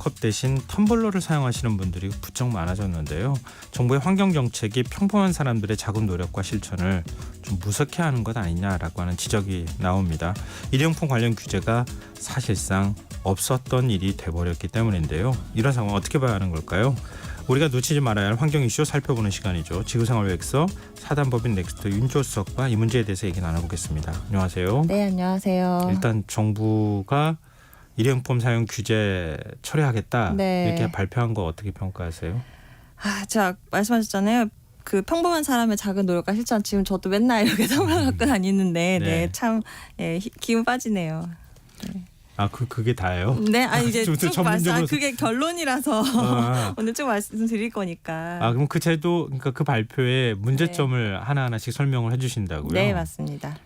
컵 대신 텀블러를 사용하시는 분들이 부쩍 많아졌는데요. 정부의 환경 정책이 평범한 사람들의 작은 노력과 실천을 좀 무섭게 하는 것 아니냐라고 하는 지적이 나옵니다. 일회용품 관련 규제가 사실상 없었던 일이 돼버렸기 때문인데요. 이런 상황 어떻게 봐야 하는 걸까요? 우리가 놓치지 말아야 할 환경 이슈 살펴보는 시간이죠. 지구생활백서 사단법인 넥스트 윤조수석과 이 문제에 대해서 얘기 나눠보겠습니다. 안녕하세요. 네, 안녕하세요. 일단 정부가 일회용품 사용 규제 철회하겠다 네. 이렇게 발표한 거 어떻게 평가하세요? 자, 말씀하셨잖아요. 그 평범한 사람의 작은 노력과 실천, 지금 저도 맨날 이렇게 선물 갖고 다니는데 네. 참 기운 빠지네요. 네. 그게 다예요? 네, 이제 좀 쭉 전문적으로 그게 결론이라서 오늘 쭉 말씀드릴 거니까. 그럼 그 제도, 그러니까 그 발표의 문제점을 하나하나씩 설명을 해주신다고요? 네, 맞습니다.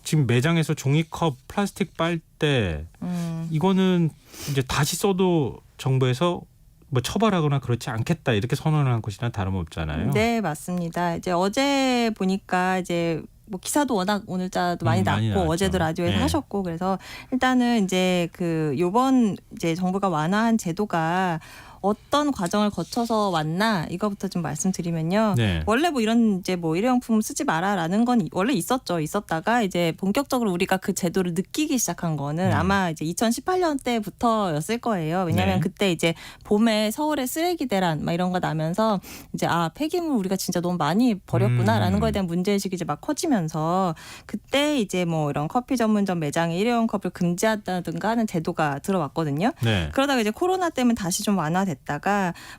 지금 매장에서 종이컵, 플라스틱 빨대 이거는 이제 다시 써도 정부에서 뭐 처벌하거나 그렇지 않겠다 이렇게 선언한 것이나 다름없잖아요. 네, 맞습니다. 이제 어제 보니까 이제 뭐 기사도 워낙 오늘자도 많이 많이 났고 나왔죠. 어제도 라디오에서 네. 하셨고, 그래서 일단은 이제 그 요번 이제 정부가 완화한 제도가 어떤 과정을 거쳐서 왔나 이거부터 좀 말씀드리면요. 네. 원래 뭐 이런 이제 뭐 일회용품 쓰지 마라라는 건 원래 있었다가 이제 본격적으로 우리가 그 제도를 느끼기 시작한 거는 아마 이제 2018년 때부터였을 거예요. 왜냐하면 네. 그때 이제 봄에 서울의 쓰레기 대란 막 이런 거 나면서 이제 폐기물 우리가 진짜 너무 많이 버렸구나라는 거에 대한 문제의식이 이제 막 커지면서 그때 이제 뭐 이런 커피 전문점 매장에 일회용 컵을 금지한다든가 하는 제도가 들어왔거든요. 네. 그러다가 이제 코로나 때문에 다시 좀 완화됐다가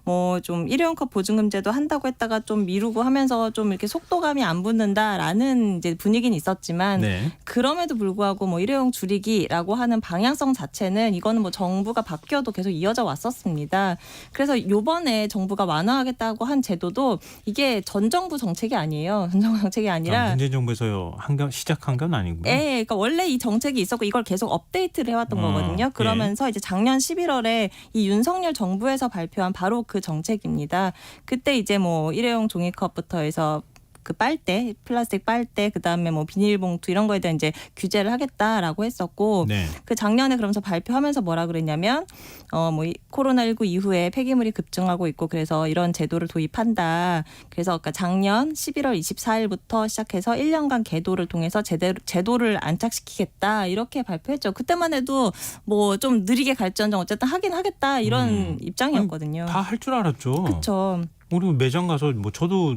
뭐 좀 일회용 컵 보증금제도 한다고 했다가 좀 미루고 하면서 좀 이렇게 속도감이 안 붙는다라는 이제 분위기는 있었지만 네. 그럼에도 불구하고 뭐 일회용 줄이기라고 하는 방향성 자체는 이거는 뭐 정부가 바뀌어도 계속 이어져 왔었습니다. 그래서 요번에 정부가 완화하겠다고 한 제도도 이게 전 정부 정책이 아니에요. 전 정부 정책이 아니라 문재인 정부에서 시작한 건 아니고요. 그러니까 원래 이 정책이 있었고 이걸 계속 업데이트를 해왔던 거거든요. 그러면서 이제 작년 11월에 이 윤석열 정부에서 발표한 바로 그 정책입니다. 그때 이제 뭐 일회용 종이컵부터 해서 그 빨대, 플라스틱 빨대, 그다음에 뭐 비닐봉투 이런 거에 대한 이제 규제를 하겠다라고 했었고, 네. 그 작년에 그러면서 발표하면서 뭐라 그랬냐면 뭐 코로나19 이후에 폐기물이 급증하고 있고 그래서 이런 제도를 도입한다. 그래서 그러니까 작년 11월 24일부터 시작해서 1년간 계도를 통해서 제도를 안착시키겠다 이렇게 발표했죠. 그때만 해도 뭐 좀 느리게 갈지언정 어쨌든 하긴 하겠다 이런 입장이었거든요. 다 할 줄 알았죠. 그렇죠. 우리 매장 가서 뭐 저도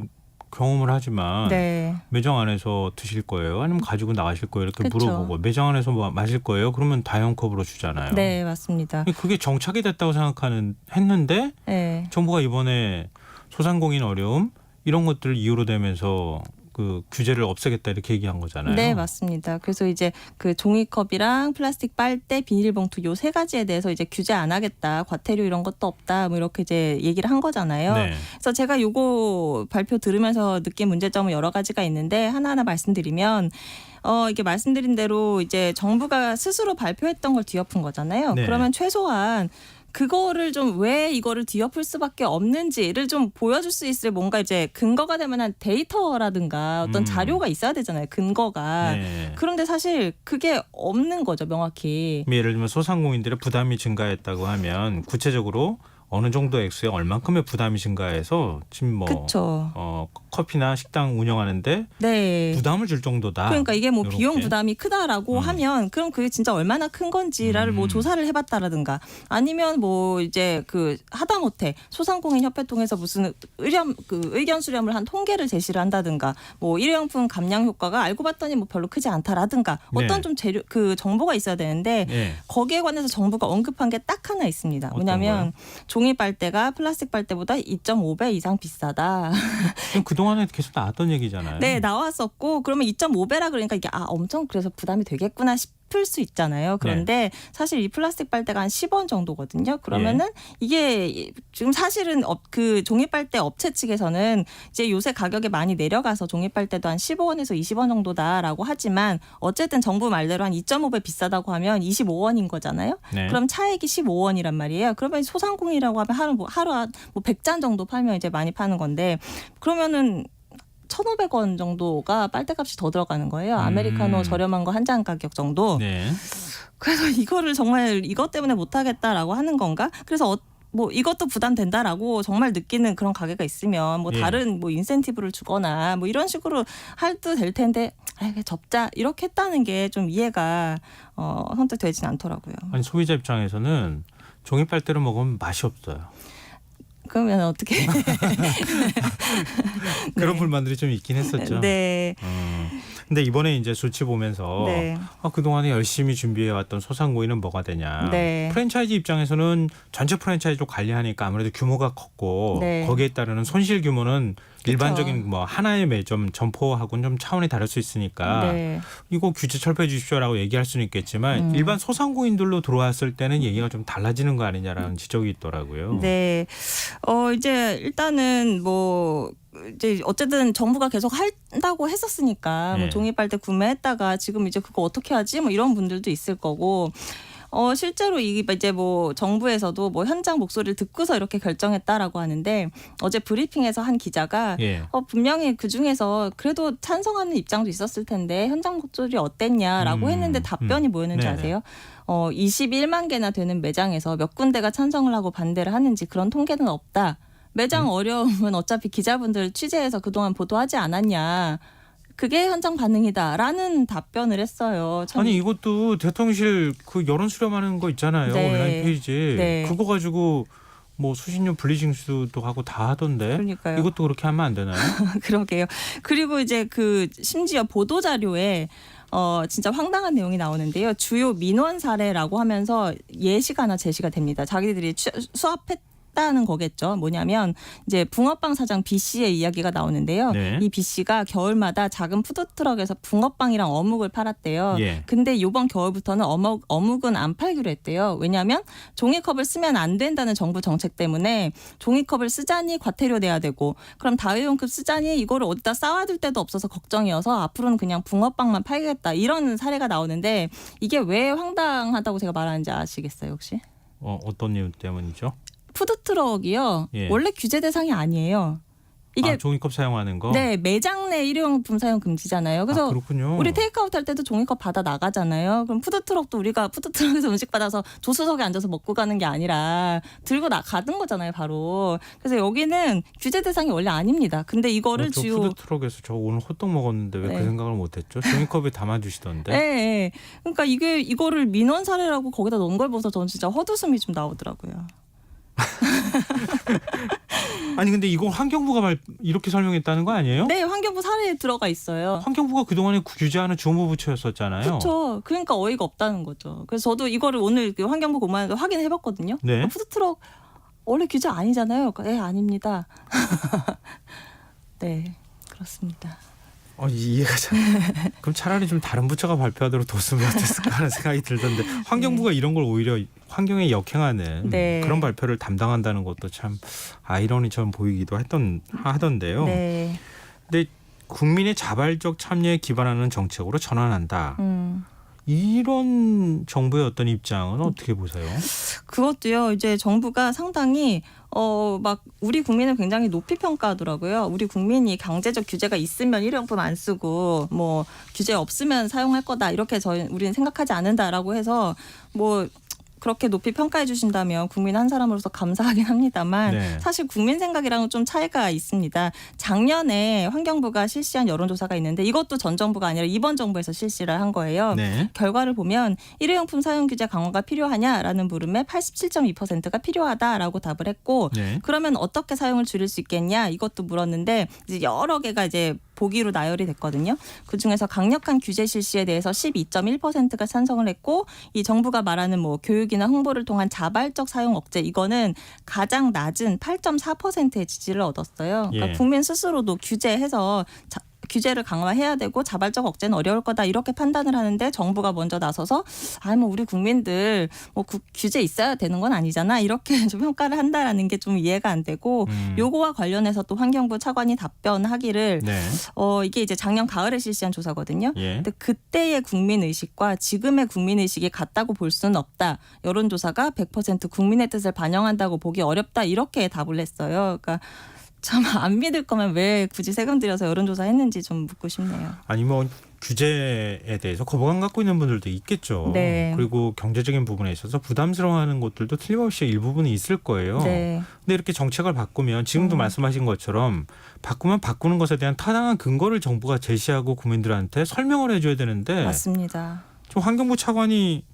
경험을 하지만 네. 매장 안에서 드실 거예요? 아니면 가지고 나가실 거예요? 이렇게 그쵸. 물어보고 매장 안에서 뭐 마실 거예요? 그러면 다용컵으로 주잖아요. 네, 맞습니다. 그게 정착이 됐다고 했는데 네. 정부가 이번에 소상공인 어려움 이런 것들을 이유로 대면서 그 규제를 없애겠다 이렇게 얘기한 거잖아요. 네, 맞습니다. 그래서 이제 그 종이컵이랑 플라스틱 빨대, 비닐봉투 요 세 가지에 대해서 이제 규제 안 하겠다, 과태료 이런 것도 없다, 뭐 이렇게 이제 얘기를 한 거잖아요. 네. 그래서 제가 요거 발표 들으면서 느낀 문제점은 여러 가지가 있는데 하나하나 말씀드리면. 이게 말씀드린 대로 이제 정부가 스스로 발표했던 걸 뒤엎은 거잖아요. 네. 그러면 최소한 그거를 좀 왜 이거를 뒤엎을 수밖에 없는지를 좀 보여줄 수 있을 뭔가 이제 근거가 될 만한 데이터라든가 어떤 자료가 있어야 되잖아요. 근거가. 네. 그런데 사실 그게 없는 거죠, 명확히. 예를 들면 소상공인들의 부담이 증가했다고 하면 구체적으로 어느 정도 액수에 얼만큼의 부담이 증가해서 지금 뭐 그렇죠. 커피나 식당 운영하는데 네. 부담을 줄 정도다. 그러니까 이게 뭐 요렇게. 비용 부담이 크다라고 하면 그럼 그게 진짜 얼마나 큰 건지를 뭐 조사를 해봤다라든가 아니면 뭐 이제 그 하다못해 소상공인 협회 통해서 무슨 의견 수렴을 한 통계를 제시를 한다든가 뭐 일회용품 감량 효과가 알고 봤더니 뭐 별로 크지 않다라든가 어떤 네. 좀 그 정보가 있어야 되는데 네. 거기에 관해서 정부가 언급한 게 딱 하나 있습니다. 어떤 뭐냐면 종이 빨대가 플라스틱 빨대보다 2.5배 이상 비싸다. 그동안에 계속 나왔던 얘기잖아요. 네, 나왔었고 그러면 2.5배라 그러니까 이게 엄청 그래서 부담이 되겠구나 싶을 수 있잖아요. 그런데 사실 이 플라스틱 빨대가 한 10원 정도거든요. 그러면은 이게 지금 사실은 그 종이 빨대 업체 측에서는 이제 요새 가격이 많이 내려가서 종이 빨대도 한 15원에서 20원 정도다라고 하지만 어쨌든 정부 말대로 한 2.5배 비싸다고 하면 25원인 거잖아요. 네. 그럼 차액이 15원이란 말이에요. 그러면 소상공인이라고 하면 하루 뭐 100잔 정도 팔면 이제 많이 파는 건데 그러면은 1,500원 정도가 빨대값이 더 들어가는 거예요. 아메리카노 저렴한 거 한 잔 가격 정도. 네. 그래서 이거를 정말 이것 때문에 못하겠다라고 하는 건가? 그래서 뭐 이것도 부담된다라고 정말 느끼는 그런 가게가 있으면 뭐 예. 다른 뭐 인센티브를 주거나 뭐 이런 식으로 할도 될 텐데 그냥 접자 이렇게 했다는 게 좀 이해가 선뜻 되진 않더라고요. 아니 소비자 입장에서는 종이 빨대를 먹으면 맛이 없어요. 그러면 어떻게? 그런 불만들이 좀 있긴 했었죠. 네. 근데 이번에 이제 수치 보면서 네. 그동안에 열심히 준비해왔던 소상공인은 뭐가 되냐. 네. 프랜차이즈 입장에서는 전체 프랜차이즈로 관리하니까 아무래도 규모가 컸고 네. 거기에 따르는 손실 규모는 그쵸. 일반적인 뭐 하나의 매점 점포하고는 좀 차원이 다를 수 있으니까 네. 이거 규제 철폐해 주십시오라고 얘기할 수는 있겠지만 일반 소상공인들로 들어왔을 때는 얘기가 좀 달라지는 거 아니냐라는 지적이 있더라고요. 네. 이제 일단은 뭐 이제 어쨌든 정부가 계속 한다고 했었으니까 네. 뭐 종이 빨대 구매했다가 지금 이제 그거 어떻게 하지? 뭐 이런 분들도 있을 거고. 실제로 이제 뭐 정부에서도 뭐 현장 목소리를 듣고서 이렇게 결정했다라고 하는데 어제 브리핑에서 한 기자가 예. 분명히 그 중에서 그래도 찬성하는 입장도 있었을 텐데 현장 목소리 어땠냐라고 했는데 답변이 뭐였는지 네네. 아세요? 21만 개나 되는 매장에서 몇 군데가 찬성을 하고 반대를 하는지 그런 통계는 없다. 매장 어려움은 어차피 기자분들 취재해서 그동안 보도하지 않았냐. 그게 현장 반응이다라는 답변을 했어요. 참. 아니 이것도 대통령실 그 여론 수렴하는 거 있잖아요. 네. 온라인 페이지. 네. 그거 가지고 뭐 수신료 분리징수도 하고 다 하던데. 그러니까요. 이것도 그렇게 하면 안 되나요? 그러게요. 그리고 이제 그 심지어 보도 자료에 진짜 황당한 내용이 나오는데요. 주요 민원 사례라고 하면서 예시가 하나 제시가 됩니다. 자기들이 수합했다는 거겠죠. 뭐냐면 이제 붕어빵 사장 B 씨의 이야기가 나오는데요. 네. 이 B 씨가 겨울마다 작은 푸드트럭에서 붕어빵이랑 어묵을 팔았대요. 예. 근데 이번 겨울부터는 어묵은 안 팔기로 했대요. 왜냐하면 종이컵을 쓰면 안 된다는 정부 정책 때문에 종이컵을 쓰자니 과태료 내야 되고 그럼 다회용컵 쓰자니 이거를 어디다 쌓아둘 데도 없어서 걱정이어서 앞으로는 그냥 붕어빵만 팔겠다. 이런 사례가 나오는데 이게 왜 황당하다고 제가 말하는지 아시겠어요 혹시? 어떤 이유 때문이죠? 푸드트럭이요. 예. 원래 규제 대상이 아니에요. 이게 종이컵 사용하는 거? 네, 매장 내 일회용품 사용 금지잖아요. 그래서 그렇군요. 우리 테이크아웃 할 때도 종이컵 받아 나가잖아요. 그럼 푸드트럭도 우리가 푸드트럭에서 음식 받아서 조수석에 앉아서 먹고 가는 게 아니라 들고 가는 거잖아요, 바로. 그래서 여기는 규제 대상이 원래 아닙니다. 근데 이거를 저 주요 푸드트럭에서 저 오늘 호떡 먹었는데 왜 그 네. 생각을 못했죠? 종이컵에 담아주시던데. 네, 네. 그러니까 이거를 민원 사례라고 거기다 넣은 걸 보면서 저는 진짜 헛웃음이 좀 나오더라고요. 아니 근데 이거 환경부가 이렇게 설명했다는 거 아니에요? 네, 환경부 사례에 들어가 있어요. 환경부가 그동안에 규제하는 주무부처였었잖아요. 그렇죠. 그러니까 어이가 없다는 거죠. 그래서 저도 이거를 오늘 그 환경부 공무원에서 확인해봤거든요. 네. 푸드트럭 원래 규제 아니잖아요. 그러니까 네, 아닙니다. 네, 그렇습니다. 이해가 잘. 그럼 차라리 좀 다른 부처가 발표하도록 뒀으면 어땠을까 하는 생각이 들던데 환경부가 이런 걸 오히려 환경에 역행하는 네. 그런 발표를 담당한다는 것도 참 아이러니처럼 보이기도 하던데요. 네. 근데 국민의 자발적 참여에 기반하는 정책으로 전환한다. 이런 정부의 어떤 입장은 어떻게 보세요? 그것도요. 이제 정부가 상당히 막 우리 국민을 굉장히 높이 평가하더라고요. 우리 국민이 강제적 규제가 있으면 일회용품 안 쓰고 뭐 규제 없으면 사용할 거다 이렇게 우리는 생각하지 않는다라고 해서 뭐 그렇게 높이 평가해 주신다면 국민 한 사람으로서 감사하긴 합니다만 네. 사실 국민 생각이랑은 좀 차이가 있습니다. 작년에 환경부가 실시한 여론조사가 있는데 이것도 전 정부가 아니라 이번 정부에서 실시를 한 거예요. 네. 결과를 보면 일회용품 사용 규제 강화가 필요하냐라는 물음에 87.2%가 필요하다라고 답을 했고 네. 그러면 어떻게 사용을 줄일 수 있겠냐 이것도 물었는데 이제 여러 개가 이제 보기로 나열이 됐거든요. 그중에서 강력한 규제 실시에 대해서 12.1%가 찬성을 했고 이 정부가 말하는 뭐 교육이나 홍보를 통한 자발적 사용 억제 이거는 가장 낮은 8.4%의 지지를 얻었어요. 그러니까 예. 국민 스스로도 규제해서 규제를 강화해야 되고 자발적 억제는 어려울 거다 이렇게 판단을 하는데 정부가 먼저 나서서 뭐 우리 국민들 뭐 규제 있어야 되는 건 아니잖아 이렇게 좀 평가를 한다라는 게 좀 이해가 안 되고 요거와 관련해서 또 환경부 차관이 답변하기를 네. 이게 이제 작년 가을에 실시한 조사거든요. 예. 근데 그때의 국민 의식과 지금의 국민 의식이 같다고 볼 수는 없다. 여론조사가 100% 국민의 뜻을 반영한다고 보기 어렵다 이렇게 답을 했어요. 그러니까 참 안 믿을 거면 왜 굳이 세금 들여서 여론조사 했는지 좀 묻고 싶네요. 아니 뭐 규제에 대해서 거부감 갖고 있는 분들도 있겠죠. 네. 그리고 경제적인 부분에 있어서 부담스러워하는 곳들도 틀림없이 일부분이 있을 거예요. 네. 근데 이렇게 정책을 바꾸면 지금도 말씀하신 것처럼 바꾸면 바꾸는 것에 대한 타당한 근거를 정부가 제시하고 국민들한테 설명을 해줘야 되는데 맞습니다. 좀 환경부 차관이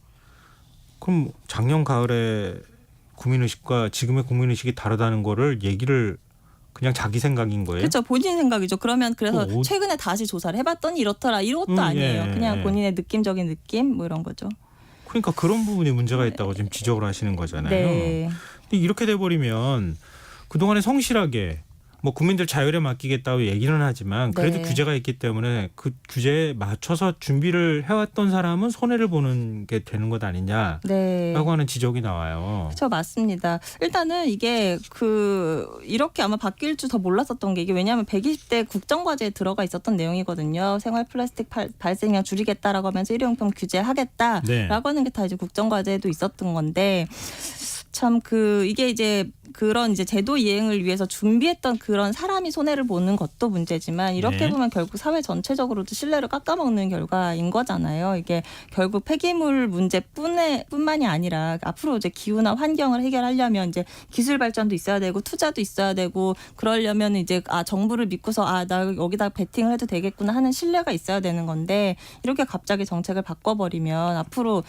그럼 작년 가을에 국민의식과 지금의 국민의식이 다르다는 거를 얘기를 그냥 자기 생각인 거예요? 그렇죠. 본인 생각이죠. 그러면 그래서 또 최근에 다시 조사를 해봤더니 이렇더라. 이것도 아니에요. 예. 그냥 본인의 느낌적인 느낌 뭐 이런 거죠. 그러니까 그런 부분이 문제가 있다고 지금 지적을 하시는 거잖아요. 네. 근데 이렇게 돼버리면 그동안에 성실하게 뭐 국민들 자율에 맡기겠다고 얘기는 하지만 그래도 네. 규제가 있기 때문에 그 규제에 맞춰서 준비를 해왔던 사람은 손해를 보는 게 되는 것 아니냐라고 네. 하는 지적이 나와요. 그렇죠. 맞습니다. 일단은 이게 이렇게 아마 바뀔 줄 더 몰랐었던 게 이게 왜냐하면 120대 국정과제에 들어가 있었던 내용이거든요. 생활 플라스틱 발생량 줄이겠다라고 하면서 일회용품 규제하겠다라고 네. 하는 게 다 이제 국정과제에도 있었던 건데 참 이게 이제 그런 이제 제도 이행을 위해서 준비했던 그런 사람이 손해를 보는 것도 문제지만 이렇게 네. 보면 결국 사회 전체적으로도 신뢰를 깎아먹는 결과인 거잖아요. 이게 결국 폐기물 문제뿐만이 아니라 앞으로 이제 기후나 환경을 해결하려면 이제 기술 발전도 있어야 되고 투자도 있어야 되고 그러려면 이제 정부를 믿고서 나 여기다 베팅을 해도 되겠구나 하는 신뢰가 있어야 되는 건데 이렇게 갑자기 정책을 바꿔버리면 앞으로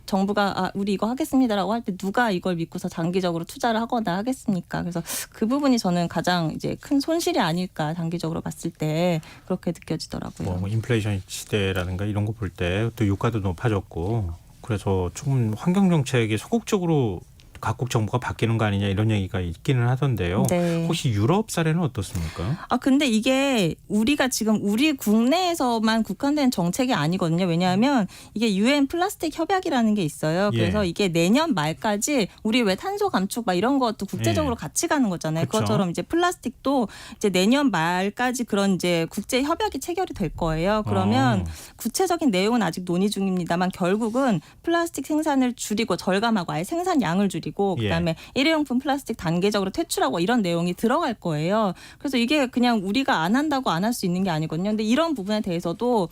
정부가 우리 이거 하겠습니다라고 할 때 누가 이걸 믿고서 장기적으로 투자를 하거나 하겠습니까? 그래서 그 부분이 저는 가장 이제 큰 손실이 아닐까 장기적으로 봤을 때 그렇게 느껴지더라고요. 뭐 인플레이션 시대라든가 이런 거 볼 때 또 유가도 높아졌고 그래서 조금 환경 정책이 소극적으로 각국 정부가 바뀌는 거 아니냐 이런 얘기가 있기는 하던데요. 네. 혹시 유럽 사례는 어떻습니까? 근데 이게 우리가 지금 우리 국내에서만 국한된 정책이 아니거든요. 왜냐하면 이게 UN 플라스틱 협약이라는 게 있어요. 그래서 예. 이게 내년 말까지 우리 왜 탄소 감축 막 이런 것도 국제적으로 예. 같이 가는 거잖아요. 그쵸. 그것처럼 이제 플라스틱도 이제 내년 말까지 그런 이제 국제 협약이 체결이 될 거예요. 그러면 구체적인 내용은 아직 논의 중입니다만 결국은 플라스틱 생산을 줄이고 절감하고 아예 생산량을 줄이고 그다음에 일회용품 플라스틱 단계적으로 퇴출하고 이런 내용이 들어갈 거예요. 그래서 이게 그냥 우리가 안 한다고 안 할 수 있는 게 아니거든요. 근데 이런 부분에 대해서도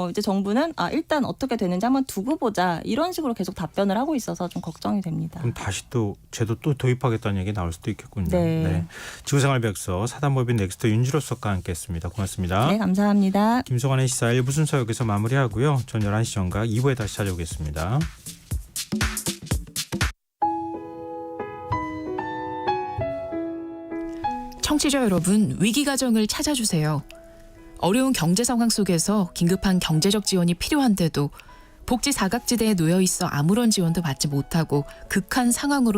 이제 정부는 일단 어떻게 되는지 한번 두고 보자 이런 식으로 계속 답변을 하고 있어서 좀 걱정이 됩니다. 그럼 다시 또 제도 또 도입하겠다는 얘기 나올 수도 있겠군요. 네. 지구생활백서 사단법인 넥스트 윤지로 수석과 함께했습니다. 고맙습니다. 네, 감사합니다. 김성환의 시사 1부 순서 여기서 마무리하고요. 전 11시 전각 2부에 다시 찾아오겠습니다. 청취자 여러분, 위기가정을 찾아주세요. 어려운 경제 상황 속에서 긴급한 경제적 지원이 필요한데도 복지 사각지대에 놓여 있어 아무런 지원도 받지 못하고 극한 상황으로